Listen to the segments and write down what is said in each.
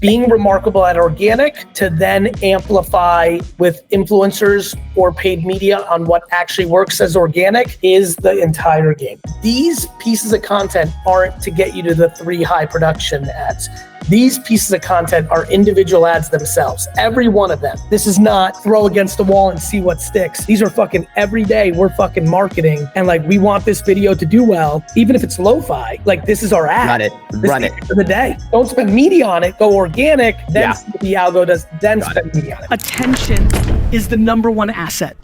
being remarkable at organic to then amplify with influencers or paid media on what actually works as organic is the entire game. These pieces of content aren't to get you to the 3 high production ads. These pieces of content are individual ads themselves, every one of them. This is not throw against the wall and see what sticks. These are fucking every day we're fucking marketing and like we want this video to do well, even if it's lo-fi, like this is our ad. Run it. For the day. Don't spend media on it, go organic, then the algo does, then spend media on it. Attention is the #1 asset.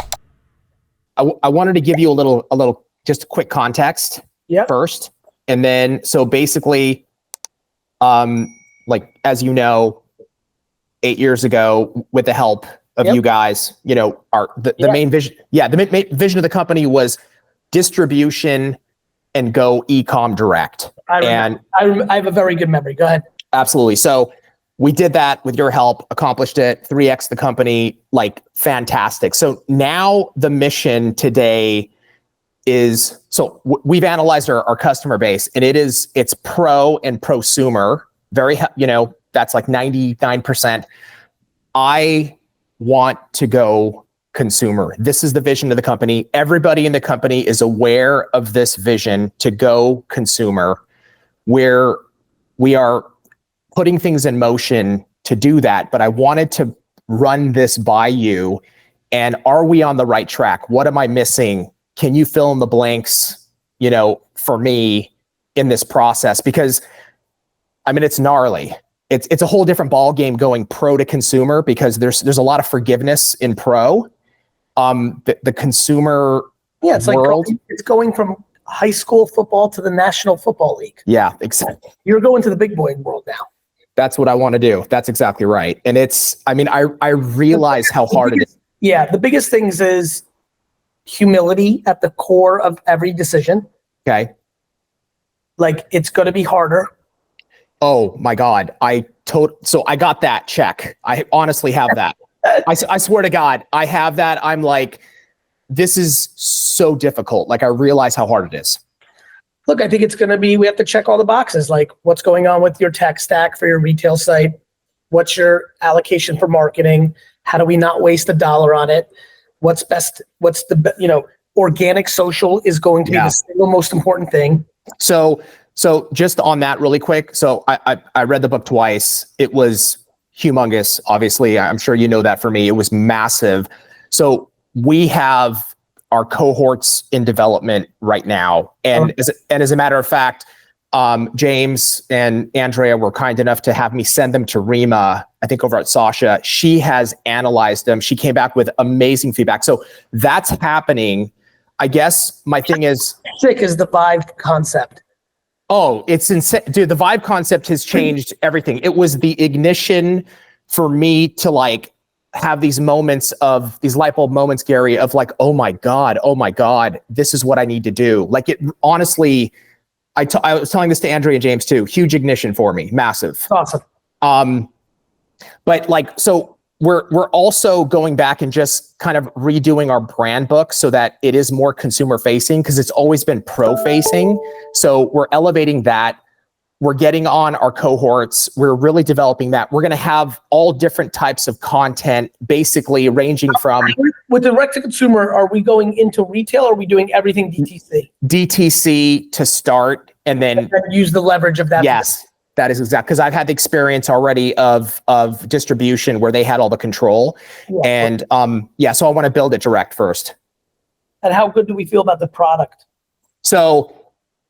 I wanted to give you a little, just a quick context first. And then, so basically, like, as you know, 8 years ago, with the help of you guys, you know, the main vision, the main vision of the company was distribution and go e-com direct. I have a very good memory. Go ahead. Absolutely. So we did that with your help, accomplished it, 3x the company, like fantastic. So now the mission today is, so we've analyzed our customer base, and it's pro and prosumer. Very, you know, that's like 99%. I want to go consumer. This is the vision of the company. Everybody in the company is aware of this vision to go consumer, where we are putting things in motion to do that. But I wanted to run this by you. And are we on the right track? What am I missing? Can you fill in the blanks, you know, for me in this process? Because I mean, it's gnarly. It's a whole different ball game going pro to consumer, because there's a lot of forgiveness in pro. The consumer it's world, like it's going from high school football to the National Football League. Yeah, exactly. You're going to the big boy world now. That's what I want to do. That's exactly right. And I realize how hard it is. Yeah, the biggest things is humility at the core of every decision. Okay. Like, it's going to be harder. Oh my God. So I got that check. I honestly have that. I swear to God, I have that. I'm like, this is so difficult. Like, I realize how hard it is. Look, I think it's going to be, we have to check all the boxes. Like, what's going on with your tech stack for your retail site? What's your allocation for marketing? How do we not waste $1 on it? What's best? What's the, you know, organic social is going to be the single most important thing. So just on that really quick. So I read the book twice. It was humongous. Obviously, I'm sure you know that for me, it was massive. So we have our cohorts in development right now. And as a matter of fact, James and Andrea were kind enough to have me send them to Rima, I think over at Sasha. She has analyzed them. She came back with amazing feedback. So that's happening. I guess my thing is, sick is the Vibe concept. Oh, it's insane. Dude, the Vibe concept has changed everything. It was the ignition for me to like have these moments of these light bulb moments, Gary, of like, oh my God, this is what I need to do. Like, it honestly, I was telling this to Andrea and James too, huge ignition for me, massive. Awesome. But like, so we're also going back and just kind of redoing our brand book so that it is more consumer facing, because it's always been pro facing. So we're elevating that. We're getting on our cohorts. We're really developing that. We're going to have all different types of content, basically ranging from. With direct to consumer, are we going into retail, or are we doing everything DTC? DTC to start, and then use the leverage of that. Yes. That is exact, because I've had the experience already of distribution where they had all the control. And so I want to build it direct first. And how good do we feel about the product? So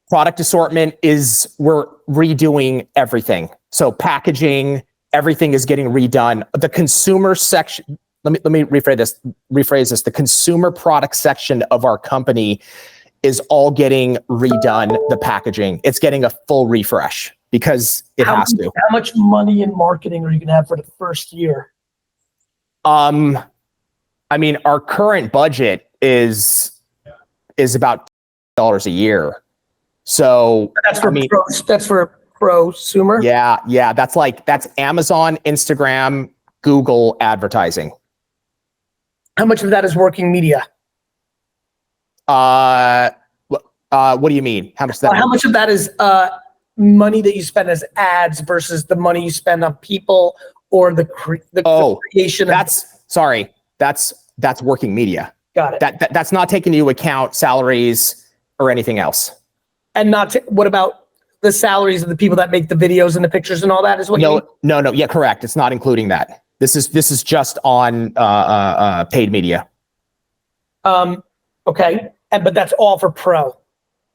product assortment is, we're redoing everything. So packaging, everything is getting redone. The consumer section, let me rephrase this. The consumer product section of our company is all getting redone. The packaging, it's getting a full refresh, because it has to. How much money in marketing are you going to have for the first year? I mean, our current budget is about $1 a year. So that's for prosumer. Yeah. That's Amazon, Instagram, Google advertising. How much of that is working media? What do you mean? How much of that? How much of that is money that you spend as ads versus the money you spend on people or the creation. That's working media. Got it. That's not taking into account salaries or anything else. And what about the salaries of the people that make the videos and the pictures and all that? Is what you mean? No. Yeah, correct. It's not including that. This is just on paid media. Okay, but that's all for pro.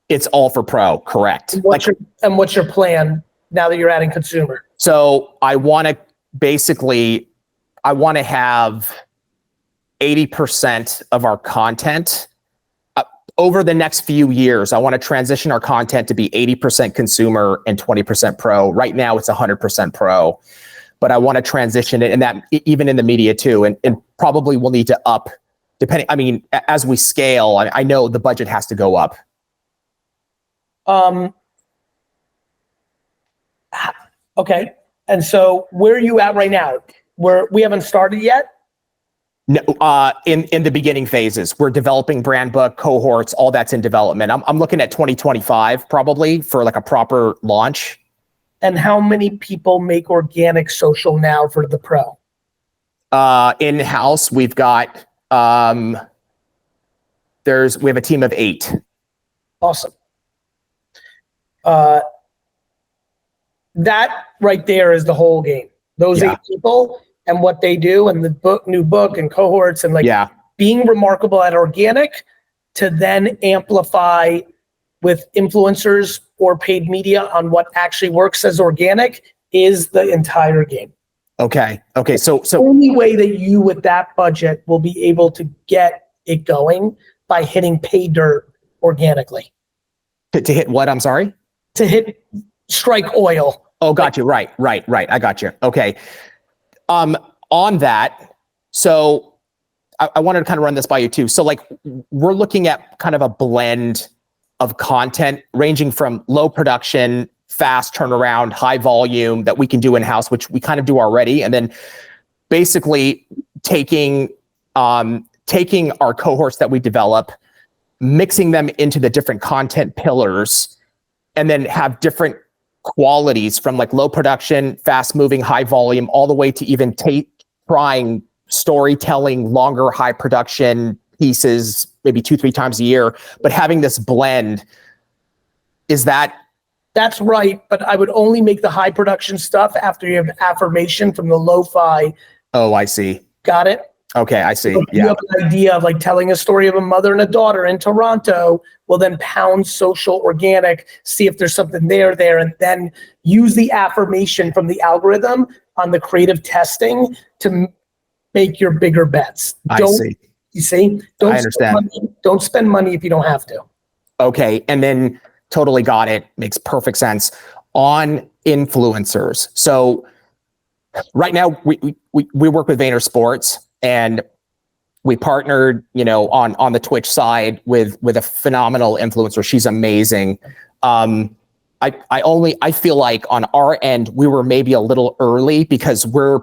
It's all for pro, correct. And what's your plan now that you're adding consumer? So I want to have 80% of our content over the next few years. I want to transition our content to be 80% consumer and 20% pro. Right now it's 100% pro, but I want to transition it, and that even in the media too, and probably we'll need to up depending. I mean, as we scale, I know the budget has to go up. Okay. And so where are you at right now? We haven't started yet? No, in the beginning phases. We're developing brand book, cohorts, all that's in development. I'm looking at 2025 probably for like a proper launch. And how many people make organic social now for the pro? In-house, we've got, we have a team of 8. Awesome. That right there is the whole game. Those 8 people and what they do, and the new book and cohorts, and being remarkable at organic to then amplify with influencers or paid media on what actually works as organic is the entire game. Okay. So the only way that you with that budget will be able to get it going by hitting pay dirt organically. To hit what? I'm sorry? To hit strike oil. Oh, got you. Right. I got you. Okay. On that, so I wanted to kind of run this by you too. So like we're looking at kind of a blend of content ranging from low production, fast turnaround, high volume that we can do in-house, which we kind of do already. And then basically taking our cohorts that we develop, mixing them into the different content pillars, and then have different qualities from like low production, fast moving, high volume, all the way to even trying storytelling, longer, high production pieces, maybe 2-3 times a year, but having this blend. That's right, but I would only make the high production stuff after you have affirmation from the lo-fi. Oh, I see. Got it? Okay, I see. So if you have an idea of like telling a story of a mother and a daughter in Toronto, well then pound social organic, see if there's something there, and then use the affirmation from the algorithm on the creative testing to make your bigger bets. I see. You see? I understand. Don't spend money if you don't have to. Okay, and then totally got it. Makes perfect sense. On influencers. So right now we work with Vayner Sports, and we partnered, on the Twitch side with a phenomenal influencer. She's amazing. I feel like on our end, we were maybe a little early because we're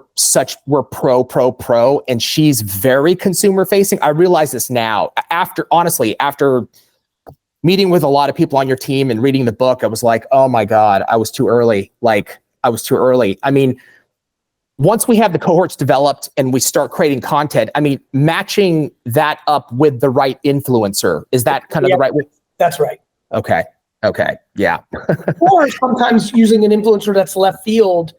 pro, and she's very consumer facing. I realize this now after meeting with a lot of people on your team and reading the book. I was like, oh my God, I was too early. I mean, once we have the cohorts developed and we start creating content, I mean, matching that up with the right influencer, is that kind of the right way? That's right. Okay. Yeah. Or sometimes using an influencer that's left field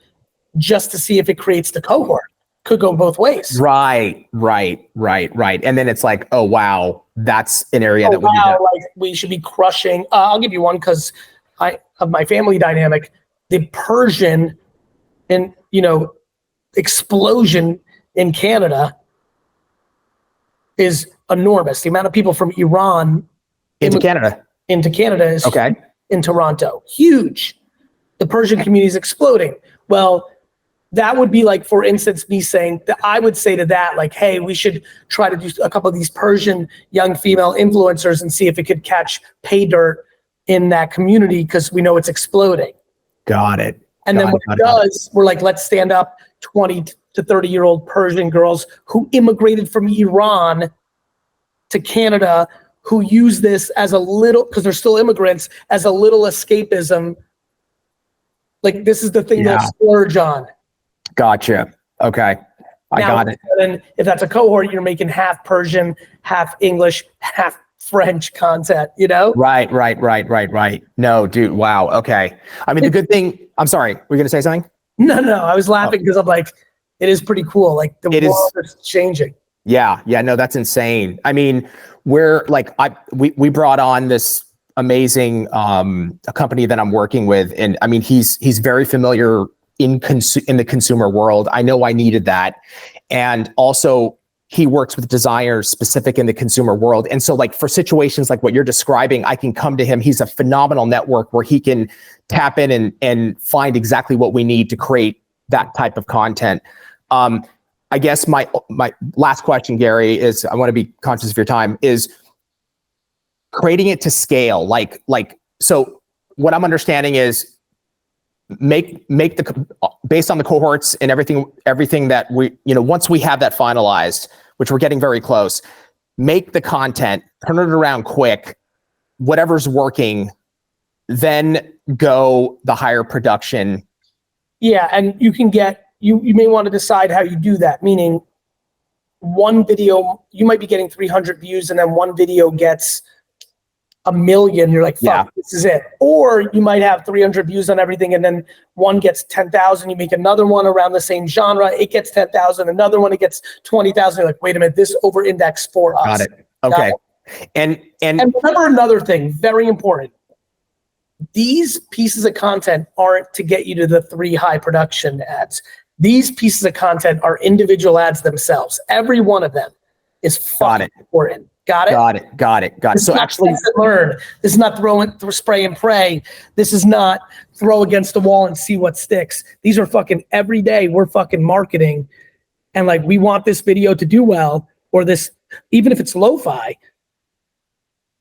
just to see if it creates the cohort. Could go both ways. Right. And then it's like, oh, wow, that's an area that we should be crushing. I'll give you one because of my family dynamic. The Persian and, explosion in Canada is enormous. The amount of people from Iran into Canada is in Toronto. Huge. The Persian community is exploding. Well, that would be like, for instance, me saying that I would say to that, like, hey, we should try to do a couple of these Persian young female influencers and see if it could catch pay dirt in that community because we know it's exploding. Got it. And then when it does, we're like, let's stand up 20 to 30-year-old Persian girls who immigrated from Iran to Canada, who use this as a little, because they're still immigrants, as a little escapism Like this is the thing Yeah. they'll splurge on. Gotcha. Okay. I Now, got it. and if that's a cohort, you're making half Persian, half English, half French content, you know? Right. No, dude. Wow. Okay. I mean, the good thing, I'm sorry, were you going to say something? No, I was laughing because I'm like, it is pretty cool. Like the world is changing. Yeah. No, that's insane. I mean, we brought on this amazing a company that I'm working with, and I mean, he's very familiar in the consumer world. I know I needed that, and also he works with designers specific in the consumer world. And so like for situations like what you're describing, I can come to him. He's a phenomenal network where he can tap in and find exactly what we need to create that type of content. I guess my last question, Gary, is I want to be conscious of your time, is creating it to scale. So what I'm understanding is make the, based on the cohorts and everything that we, once we have that finalized, which we're getting very close, make the content, turn it around quick, whatever's working, then go the higher production. Yeah. And you can get, you may want to decide how you do that. Meaning one video, you might be getting 300 views and then one video gets 1 million, you're like, fuck, this is it. Or you might have 300 views on everything and then one gets 10,000, you make another one around the same genre, it gets 10,000, another one, it gets 20,000. You're like, wait a minute, this over-indexed for us. Got it. Okay. And remember another thing, very important. These pieces of content aren't to get you to the 3 high production ads. These pieces of content are individual ads themselves. Every one of them is fucking important. Got it? Got it. So actually learn. This is not spray and pray. This is not throw against the wall and see what sticks. These are fucking every day we're fucking marketing. And like, we want this video to do well, or this, even if it's lo-fi,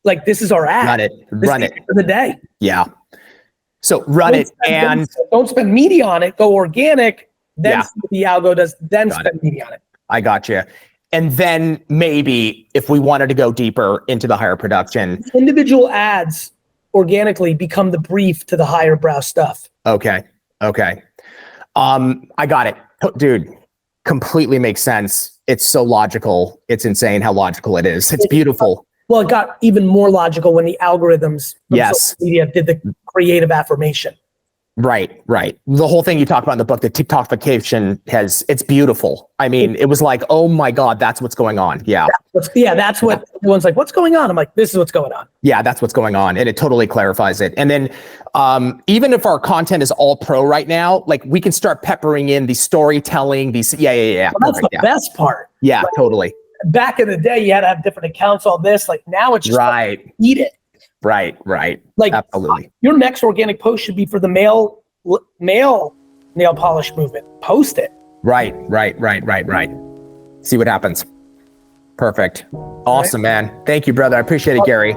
like this is our ad. Got it. Run it for the day. Yeah. So run it and don't spend media on it. Go organic. Then the algo does. Then spend media on it. I got you. And then maybe if we wanted to go deeper into the higher production, individual ads organically become the brief to the higher brow stuff. Okay. I got it, dude. Completely makes sense. It's so logical. It's insane how logical it is. It's beautiful. Well, it got even more logical when the algorithms from social media did the creative affirmation. Right. The whole thing you talk about in the book, the TikTokification it's beautiful. I mean, it was like, oh my God, that's what's going on. Yeah. That's what everyone's like, what's going on? I'm like, this is what's going on. Yeah, that's what's going on. And it totally clarifies it. And then even if our content is all pro right now, like we can start peppering in the storytelling, these, yeah. Well, that's the best part. Yeah, like, totally. Back in the day, you had to have different accounts, all this. Like now it's just eat it. Right. Like absolutely. Your next organic post should be for the male nail polish movement. Post it. Right. See what happens. Perfect. Awesome, man. Thank you, brother. I appreciate it, Gary.